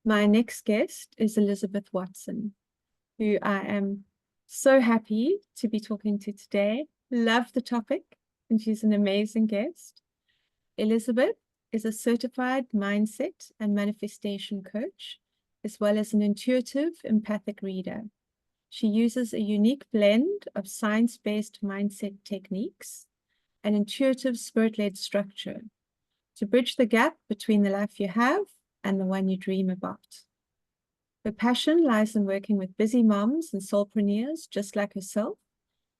My next guest is Elizabeth Watson, who I am so happy to be talking to today. Love the topic, and she's an amazing guest. Elizabeth is a certified mindset and manifestation coach, as well as an intuitive empathic reader. She uses a unique blend of science-based mindset techniques and intuitive spirit-led structure to bridge the gap between the life you have and the one you dream about. Her passion lies in working with busy moms and soulpreneurs just like herself,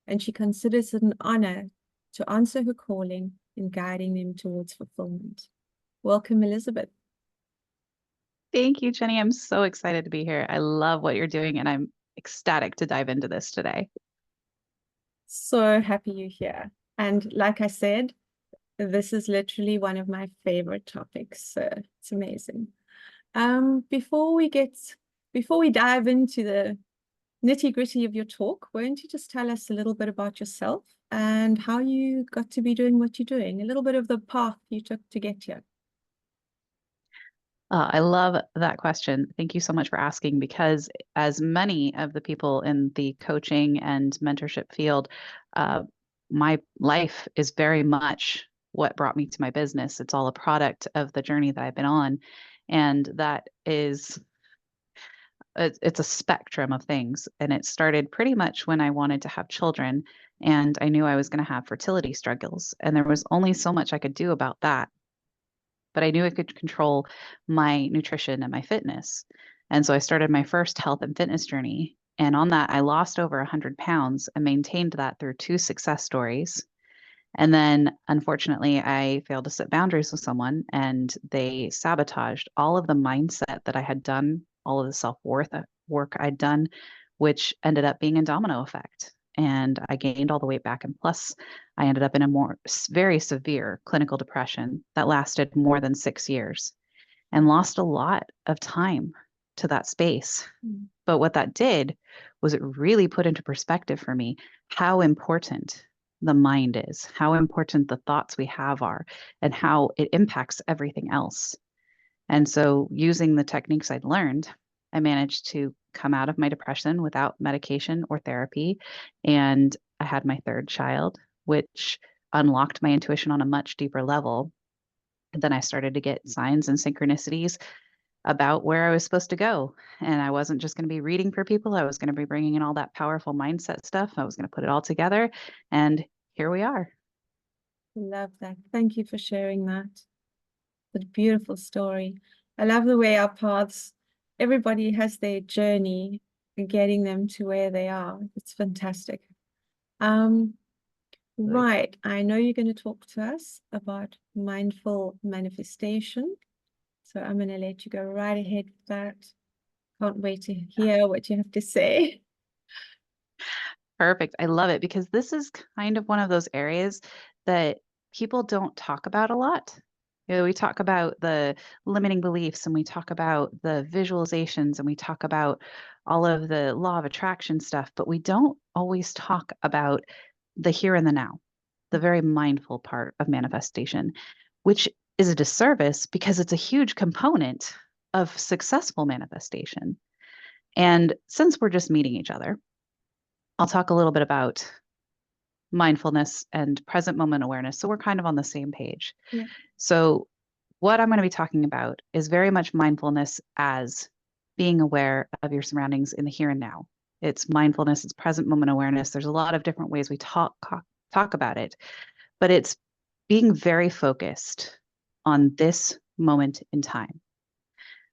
and she considers it an honor to answer her calling in guiding them towards fulfillment. Welcome, Elizabeth. Thank you, Jenny. I'm so excited to be here. I love what you're doing, and I'm ecstatic to dive into this today. So happy you're here. And like I said, this is literally one of my favorite topics. So it's amazing. Before we dive into the nitty-gritty of your talk, won't you just tell us a little bit about yourself and how you got to be doing what you're doing, a little bit of the path you took to get here? I love that question. Thank you so much for asking, because as many of the people in the coaching and mentorship field, my life is very much what brought me to my business. It's all a product of the journey that I've been on. And that is it's a spectrum of things. And it started pretty much when I wanted to have children, and I knew I was going to have fertility struggles. And there was only so much I could do about that. But I knew I could control my nutrition and my fitness. And so I started my first health and fitness journey. And on that, I lost over 100 pounds and maintained that through two success stories. And then, unfortunately, I failed to set boundaries with someone, and they sabotaged all of the mindset that I had done, all of the self-worth work I'd done, which ended up being a domino effect. And I gained all the weight back. And plus, I ended up in a very severe clinical depression that lasted more than 6 years and lost a lot of time to that space. Mm. But what that did was it really put into perspective for me how important the mind is, how important the thoughts we have are, and how it impacts everything else. And so, using the techniques I'd learned, I managed to come out of my depression without medication or therapy. And I had my third child, which unlocked my intuition on a much deeper level. And then I started to get signs and synchronicities about where I was supposed to go. And I wasn't just going to be reading for people, I was going to be bringing in all that powerful mindset stuff. I was going to put it all together. And here we are. Love that. Thank you for sharing that. It's a beautiful story. I love the way our paths, everybody has their journey and getting them to where they are. It's fantastic. Um, right. I know you're going to talk to us about mindful manifestation. So I'm going to let you go right ahead with that. Can't wait to hear what you have to say. Perfect. I love it, because this is kind of one of those areas that people don't talk about a lot. We talk about the limiting beliefs, and we talk about the visualizations, and we talk about all of the law of attraction stuff, but we don't always talk about the here and the now, the very mindful part of manifestation, which is a disservice because it's a huge component of successful manifestation. And since we're just meeting each other, I'll talk a little bit about mindfulness and present moment awareness, so we're kind of on the same page. Yeah. So, what I'm going to be talking about is very much mindfulness as being aware of your surroundings in the here and now. It's mindfulness, it's present moment awareness. There's a lot of different ways we talk about it, but it's being very focused on this moment in time,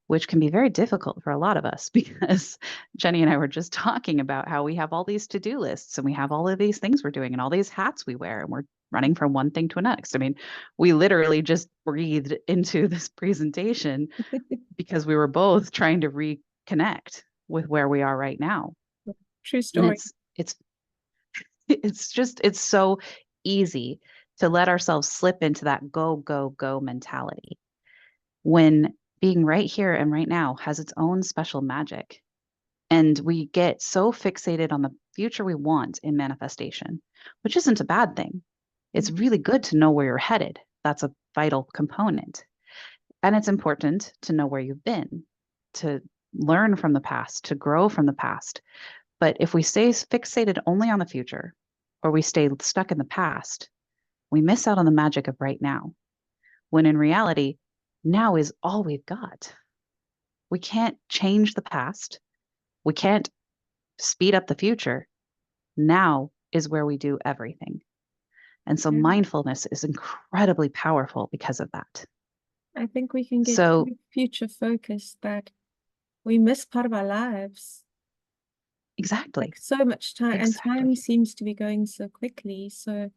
which can be very difficult for a lot of us because Jenny and I were just talking about how we have all these to-do lists, and we have all of these things we're doing and all these hats we wear, and we're running from one thing to the next. I mean, we literally just breathed into this presentation because we were both trying to reconnect with where we are right now. True And story. it's so easy to let ourselves slip into that go, go, go mentality, when being right here and right now has its own special magic. And we get so fixated on the future we want in manifestation, which isn't a bad thing. It's really good to know where you're headed. That's a vital component. And it's important to know where you've been. to learn from the past, to grow from the past. But if we stay fixated only on the future, or we stay stuck in the past, we miss out on the magic of right now. When in reality, now is all we've got. We can't change the past. We can't speed up the future. Now is where we do everything. And so Yeah. mindfulness is incredibly powerful because of that. I think we can get So too future focused that we miss part of our lives. exactly, Like so much time, and time exactly, seems to be going so quickly. So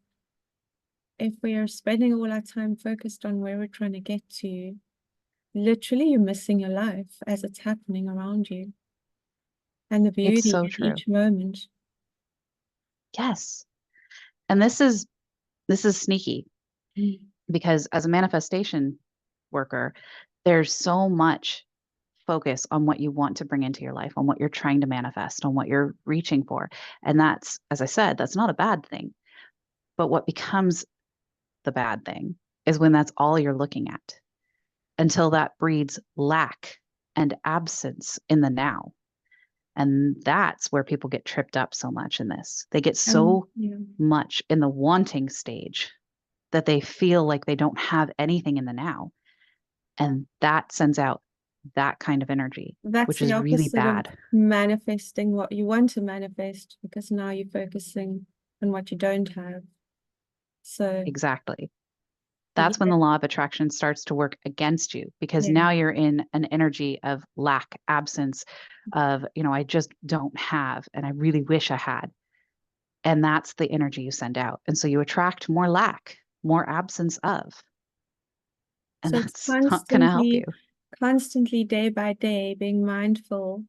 if we are spending all our time focused on where we're trying to get to, literally you're missing your life as it's happening around you and the it's beauty so in true. each moment. Yes. And this is sneaky because as a manifestation worker, there's so much focus on what you want to bring into your life, on what you're trying to manifest, on what you're reaching for. And that's, as I said, that's not a bad thing. But what becomes the bad thing is when that's all you're looking at until that breeds lack and absence in the now. And that's where people get tripped up so much in this. They get so Yeah, much in the wanting stage that they feel like they don't have anything in the now. And that sends out that kind of energy, that's which the is really opposite of bad. manifesting what you want to manifest because now you're focusing on what you don't have. So, Exactly. That's when yeah, the law of attraction starts to work against you because yeah. now you're in an energy of lack, absence, of, I just don't have, and I really wish I had. And that's the energy you send out. And so you attract more lack, more absence of, and So it's that's not going to help you. constantly day by day being mindful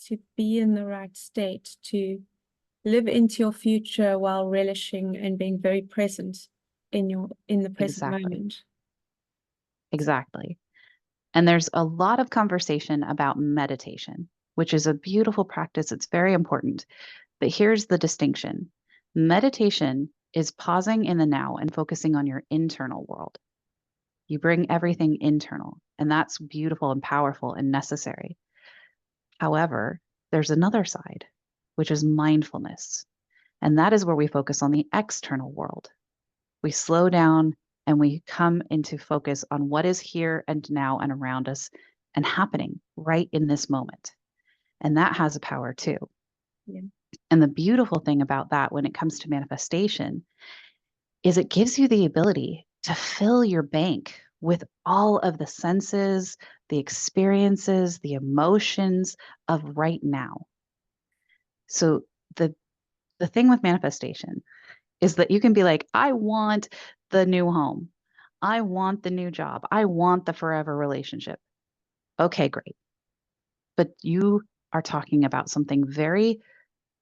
to be in the right state, to live into your future while relishing and being very present in the present Exactly. moment. Exactly. And there's a lot of conversation about meditation, which is a beautiful practice. It's very important. But here's the distinction: meditation is pausing in the now and focusing on your internal world. You bring everything internal, and that's beautiful and powerful and necessary. However, there's another side, which is mindfulness. And that is where we focus on the external world. We slow down and we come into focus on what is here and now and around us and happening right in this moment. And that has a power too. Yeah. And the beautiful thing about that when it comes to manifestation is it gives you the ability to fill your bank with all of the senses, the experiences, the emotions of right now. So the thing with manifestation is that you can be like, I want the new home. I want the new job. I want the forever relationship. Okay, great. But you are talking about something very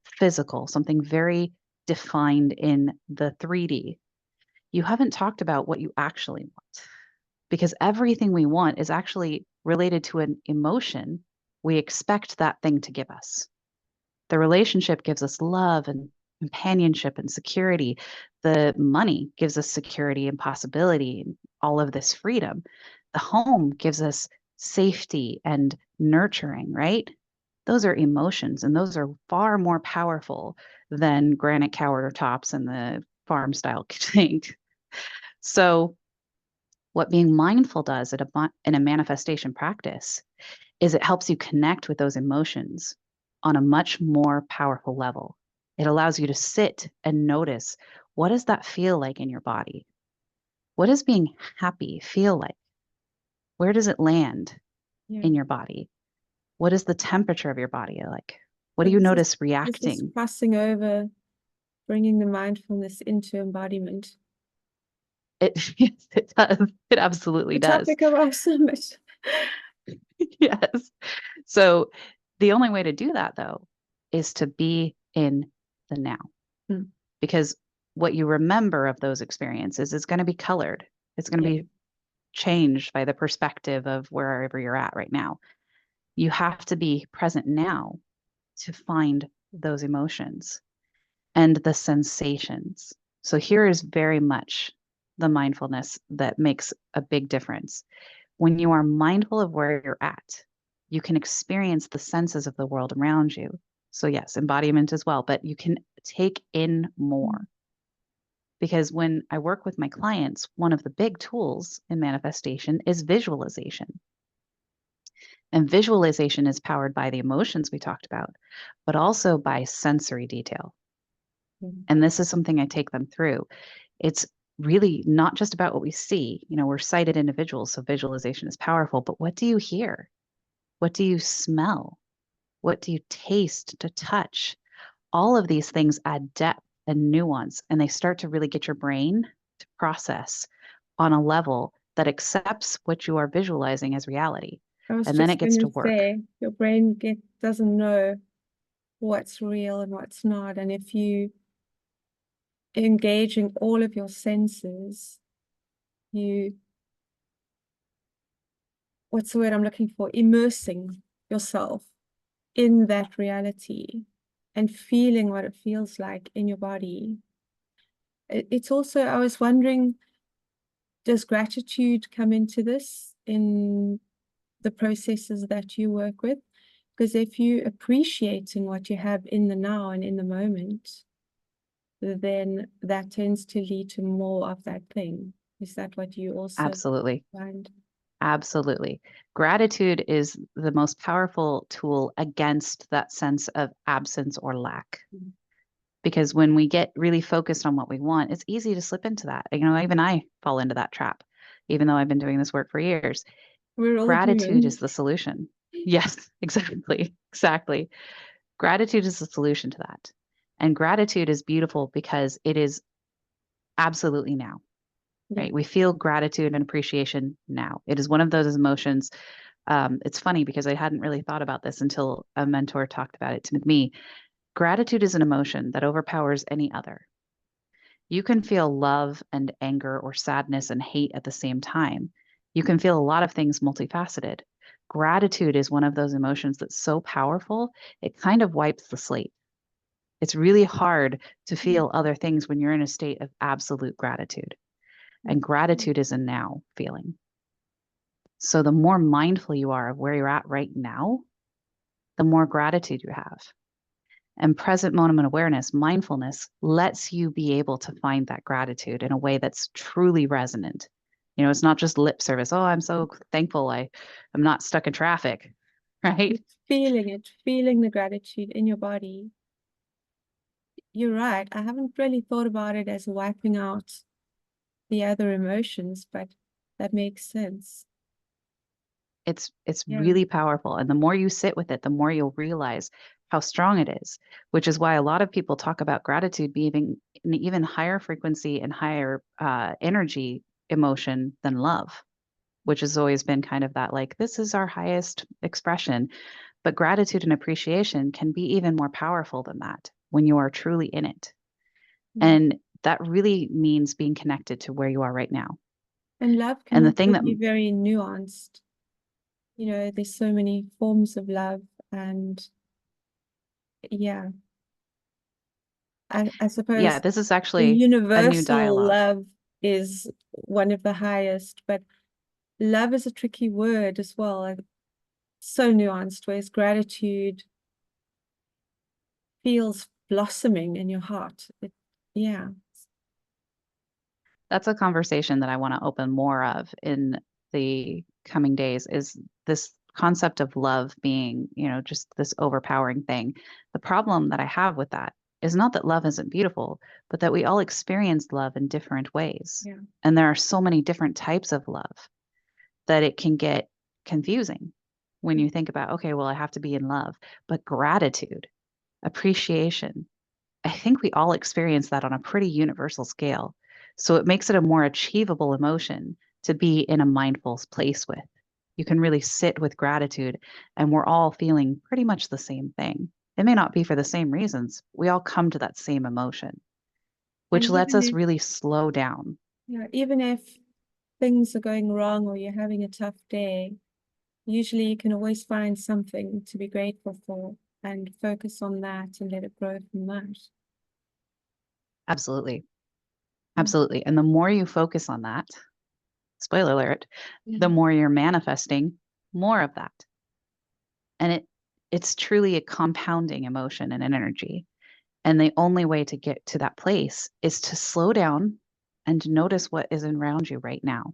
physical, something very defined in the 3D. You haven't talked about what you actually want because everything we want is actually related to an emotion we expect that thing to give us. The relationship gives us love and companionship and security. The money gives us security and possibility and all of this freedom. The home gives us safety and nurturing, right? Those are emotions, and those are far more powerful than granite countertops and the farm style tank. So, what being mindful does in a manifestation practice is it helps you connect with those emotions on a much more powerful level. It allows you to sit and notice, what does that feel like in your body? What does being happy feel like? Where does it land Yeah. in your body? What is the temperature of your body like? What So do you this notice is reacting? crossing over, bringing the mindfulness into embodiment. It, it does. It absolutely The does. topic of our summit. Yes. So the only way to do that, though, is to be in the now, Hmm. because what you remember of those experiences is going to be colored. It's going to Yeah. be changed by the perspective of wherever you're at right now. You have to be present now to find those emotions and the sensations. So here is very much the mindfulness that makes a big difference. when you are mindful of where you're at, you can experience the senses of the world around you. So yes, embodiment as well, but you can take in more. Because when I work with my clients, one of the big tools in manifestation is visualization. And visualization is powered by the emotions we talked about, but also by sensory detail. And this is something I take them through. It's really not just about what we see. You know, we're sighted individuals, so visualization is powerful, but what do you hear? What do you smell? What do you taste, to touch? All of these things add depth and nuance, and they start to really get your brain to process on a level that accepts what you are visualizing as reality. I was And then it just gets going to to work. say, your brain doesn't know what's real and what's not. And if you engaging all of your senses, you, what's the word I'm looking for? Immersing yourself in that reality and feeling what it feels like in your body. It's also, I was wondering, does gratitude come into this in the processes that you work with? Because if you're appreciating what you have in the now and in the moment, then that tends to lead to more of that thing. Is that what you also Absolutely. find? Absolutely. Gratitude is the most powerful tool against that sense of absence or lack. Mm. Because when we get really focused on what we want, it's easy to slip into that. You know, even I fall into that trap, even though I've been doing this work for years. We're all Gratitude human. is the solution. Yes, exactly. Exactly. Gratitude is the solution to that. And gratitude is beautiful because it is absolutely now, Yeah. right? We feel gratitude and appreciation now. It is one of those emotions. It's funny because I hadn't really thought about this until a mentor talked about it to me. Gratitude is an emotion that overpowers any other. You can feel love and anger or sadness and hate at the same time. You can feel a lot of things multifaceted. Gratitude is one of those emotions that's so powerful, it kind of wipes the slate. It's really hard to feel other things when you're in a state of absolute gratitude. And gratitude is a now feeling. So the more mindful you are of where you're at right now, the more gratitude you have. And present moment awareness, mindfulness, lets you be able to find that gratitude in a way that's truly resonant. You know, it's not just lip service. Oh, I'm so thankful I'm not stuck in traffic, right? It's feeling it, feeling the gratitude in your body. You're right. I haven't really thought about it as wiping out the other emotions, but that makes sense. It's Yeah. really powerful. And the more you sit with it, the more you'll realize how strong it is, which is why a lot of people talk about gratitude being an even higher frequency and higher energy emotion than love, which has always been kind of that like, this is our highest expression. But gratitude and appreciation can be even more powerful than that when you are truly in it. Mm. And that really means being connected to where you are right now. And love can And the also thing that, be very nuanced. You know, there's so many forms of love, and yeah, I yeah, suppose this is the actually a new universal dialogue. love is one of the highest, but love is a tricky word as well. So nuanced, whereas gratitude feels blossoming in your heart. Yeah. That's a conversation that I want to open more of in the coming days is this concept of love being, you know, just this overpowering thing. The problem that I have with that is not that love isn't beautiful, but that we all experience love in different ways. Yeah. And there are so many different types of love that it can get confusing when you think about, okay, well, I have to be in love, but gratitude, appreciation, I think we all experience that on a pretty universal scale. So it makes it a more achievable emotion to be in a mindful place with. You can really sit with gratitude, and we're all feeling pretty much the same thing. It may not be for the same reasons. We all come to that same emotion, which And lets us really slow down. even if things are going wrong or you're having a tough day, usually you can always find something to be grateful for and focus on that and let it grow from that. Absolutely. Mm. Absolutely. And the more you focus on that, spoiler alert, the Yeah. more you're manifesting more of that. And it's truly a compounding emotion and an energy. And the only way to get to that place is to slow down and to notice what is around you right now.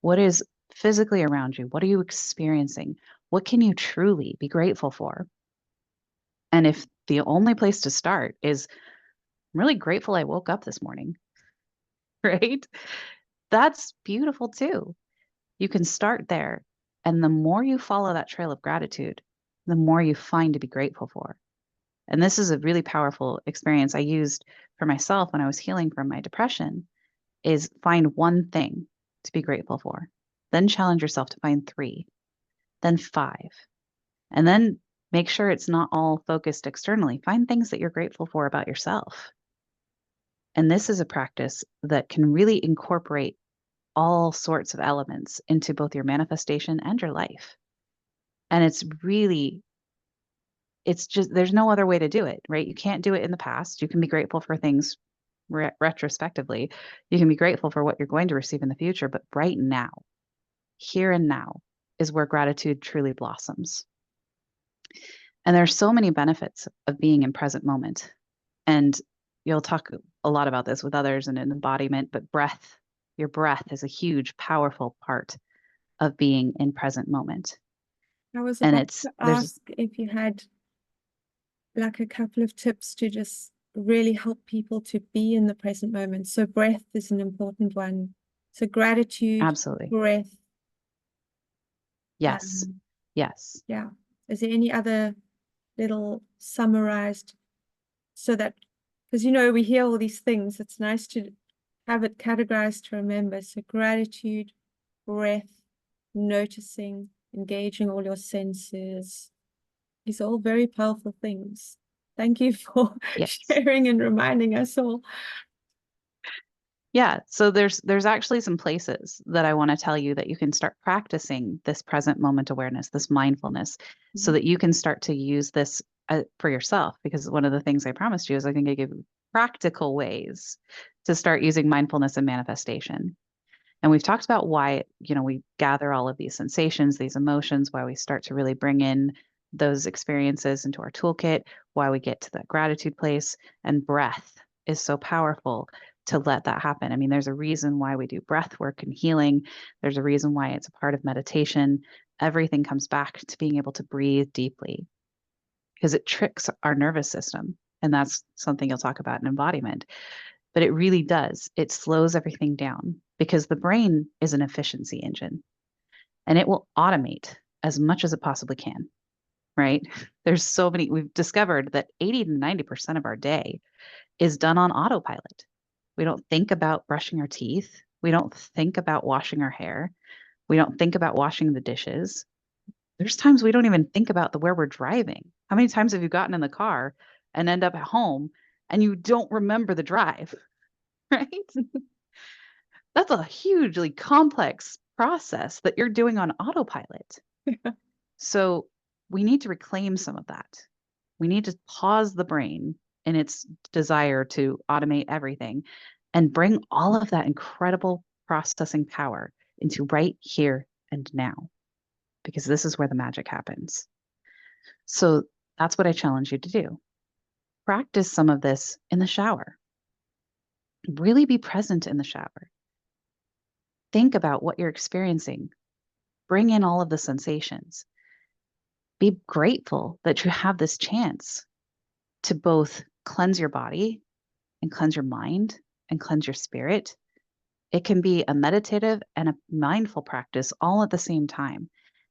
What is physically around you? What are you experiencing? What can you truly be grateful for? And if the only place to start is, I'm really grateful I woke up this morning, right? That's beautiful too. You can start there. And the more you follow that trail of gratitude, the more you find to be grateful for. And this is a really powerful experience I used for myself when I was healing from my depression is find one thing to be grateful for. Then challenge yourself to find 3, then 5. And then make sure it's not all focused externally. Find things that you're grateful for about yourself. And this is a practice that can really incorporate all sorts of elements into both your manifestation and your life. And it's just, there's no other way to do it, right? You can't do it in the past. You can be grateful for things retrospectively. You can be grateful for what you're going to receive in the future, but right now, here and now, is where gratitude truly blossoms. And there's so many benefits of being in present moment. And you'll talk a lot about this with others and in embodiment, but your breath is a huge, powerful part of being in present moment. I was And about to ask if you had like a couple of tips to just really help people to be in the present moment. So breath is an important one. So gratitude, absolutely, breath. yes, yes, Yeah. Is there any other little summarized so that, because we hear all these things, it's nice to have it categorized to remember. So gratitude, breath, noticing, engaging all your senses. These are all very powerful things. Thank you for yes. sharing and reminding us all. Yeah, so there's actually some places that I want to tell you that you can start practicing this present moment awareness, this mindfulness, so Mhm. that you can start to use this for yourself. Because one of the things I promised you is I can give you practical ways to start using mindfulness and manifestation. And we've talked about why, we gather all of these sensations, these emotions, why we start to really bring in those experiences into our toolkit, why we get to that gratitude place, and breath is so powerful to let that happen. I mean, there's a reason why we do breath work and healing. There's a reason why it's a part of meditation. Everything comes back to being able to breathe deeply because it tricks our nervous system. And that's something you'll talk about in embodiment. But it really does. It slows everything down because the brain is an efficiency engine and it will automate as much as it possibly can, right? We've discovered that 80 to 90% of our day is done on autopilot. We don't think about brushing our teeth. We don't think about washing our hair. We don't think about washing the dishes. There's times we don't even think about where we're driving. How many times have you gotten in the car and end up at home and you don't remember the drive, right? That's a hugely complex process that you're doing on autopilot. So we need to reclaim some of that. We need to pause the brain in its desire to automate everything and bring all of that incredible processing power into right here and now, because this is where the magic happens. So that's what I challenge you to do. Practice some of this in the shower. Really be present in the shower. Think about what you're experiencing. Bring in all of the sensations. Be grateful that you have this chance to both cleanse your body and cleanse your mind and cleanse your spirit. It can be a meditative and a mindful practice all at the same time.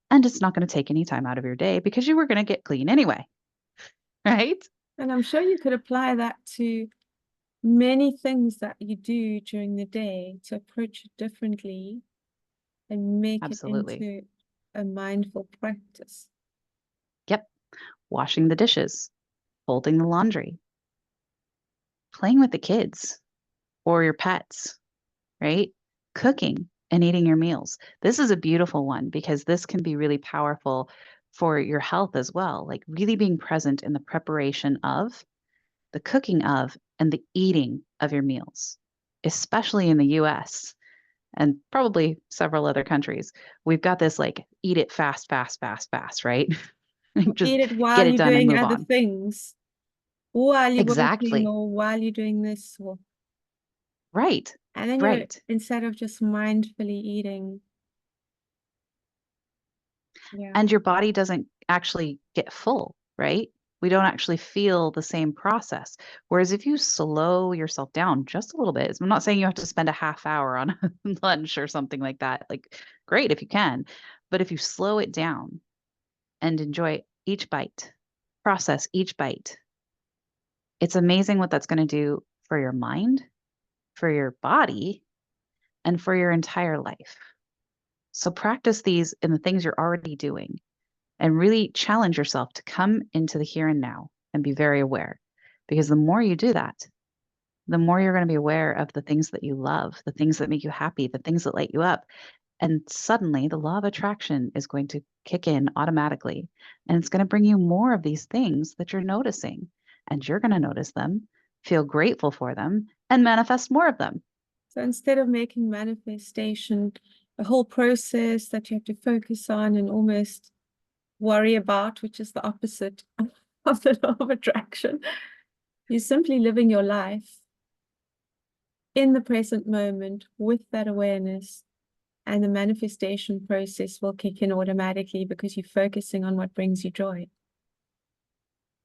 And it's not going to take any time out of your day because you were going to get clean anyway, right? And I'm sure you could apply that to many things that you do during the day to approach it differently and make it Absolutely. into a mindful practice. Yep. Washing the dishes, folding the laundry, playing with the kids or your pets, right? Cooking and eating your meals. This is a beautiful one because this can be really powerful for your health as well. Like really being present in the preparation of, the cooking of, and the eating of your meals, especially in the US. and probably several other countries, we've got this like eat it fast, fast, fast, fast, right? Just Eat it get while it you're done and doing move other on. things, while you're working, Exactly. or while you're doing this, or Right. and then you're, Right. instead of just mindfully eating. Yeah. And your body doesn't actually get full, right? We don't actually feel the same process. Whereas if you slow yourself down just a little bit, I'm not saying you have to spend a half hour on lunch or something like that. Like, great if you can. But if you slow it down and enjoy each bite, process each bite, it's amazing what that's going to do for your mind, for your body, and for your entire life. So practice these in the things you're already doing and really challenge yourself to come into the here and now and be very aware. Because the more you do that, the more you're going to be aware of the things that you love, the things that make you happy, the things that light you up. And suddenly the law of attraction is going to kick in automatically. And it's going to bring you more of these things that you're noticing. And you're going to notice them, feel grateful for them, and manifest more of them. So instead of making manifestation a whole process that you have to focus on and almost worry about, which is the opposite of the law of attraction, you're simply living your life in the present moment with that awareness, and the manifestation process will kick in automatically because you're focusing on what brings you joy.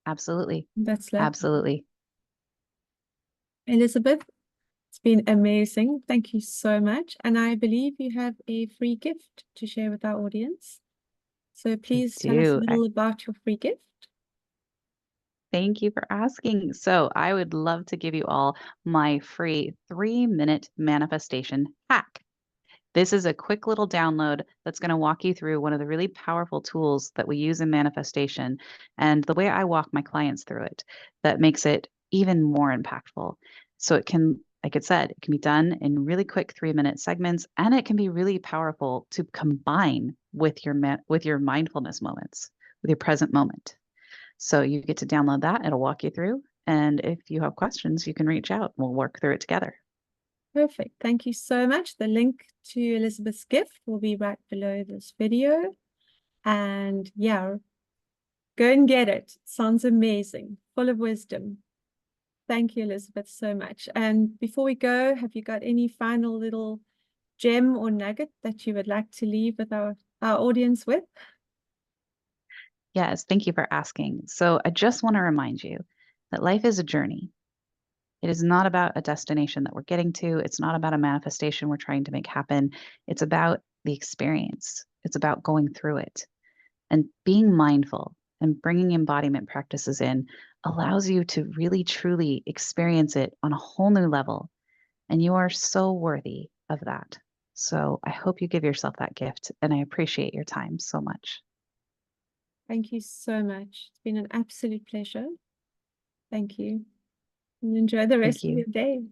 Absolutely. That's lovely. Absolutely. Elizabeth, it's been amazing. Thank you so much. And I believe you have a free gift to share with our audience. So I please tell us a do. little about your free gift. Thank you for asking. So, I would love to give you all my free 3-minute manifestation hack. This is a quick little download that's going to walk you through one of the really powerful tools that we use in manifestation and the way I walk my clients through it that makes it even more impactful. So, it can, like it said, it can be done in really quick 3-minute segments, and it can be really powerful to combine with your mindfulness moments, with your present moment. So you get to download that. It'll walk you through. And if you have questions, you can reach out. We'll work through it together. Perfect. Thank you so much. The link to Elizabeth's gift will be right below this video. And yeah, go and get it. Sounds amazing, full of wisdom. Thank you, Elizabeth, so much. And before we go, have you got any final little gem or nugget that you would like to leave with our audience with? Yes, thank you for asking. So I just want to remind you that life is a journey. It is not about a destination that we're getting to. It's not about a manifestation we're trying to make happen. It's about the experience. It's about going through it. And being mindful and bringing embodiment practices in allows you to really, truly experience it on a whole new level. And you are so worthy of that. So I hope you give yourself that gift. And I appreciate your time so much. Thank you so much. It's been an absolute pleasure. Thank you. And enjoy the Thank rest of you. your day.